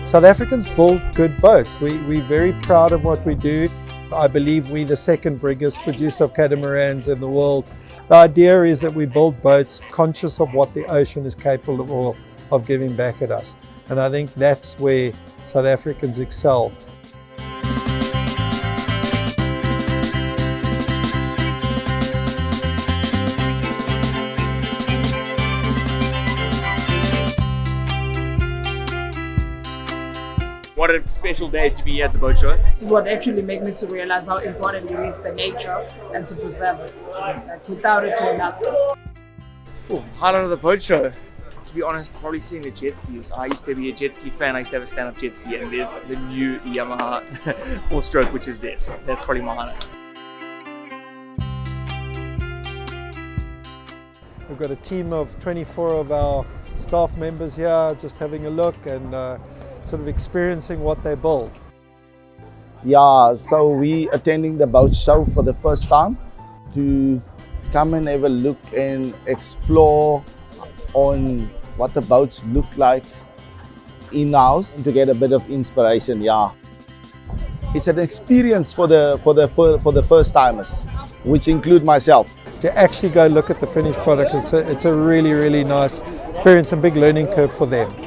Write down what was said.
South Africans build good boats. We're very proud of what we do. I believe we're the second biggest producer of catamarans in the world. The idea is that we build boats conscious of what the ocean is capable of giving back at us. And I think that's where South Africans excel. What a special day to be at the boat show. What actually made me to realize how important it is the nature and to preserve it. Like without it, you're nothing. Highlight of the boat show. To be honest, probably seeing the jet skis. I used to be a jet ski fan. I used to have a stand-up jet ski, and there's the new Yamaha 4-stroke, which is there. So that's probably my highlight. We've got a team of 24 of our staff members here, just having a look and sort of experiencing what they build. Yeah, so we attending the boat show for the first time to come and have a look and explore on what the boats look like in-house to get a bit of inspiration. Yeah, it's an experience for the first timers, which include myself. To actually go look at the finished product, it's a really, really nice experience and big learning curve for them.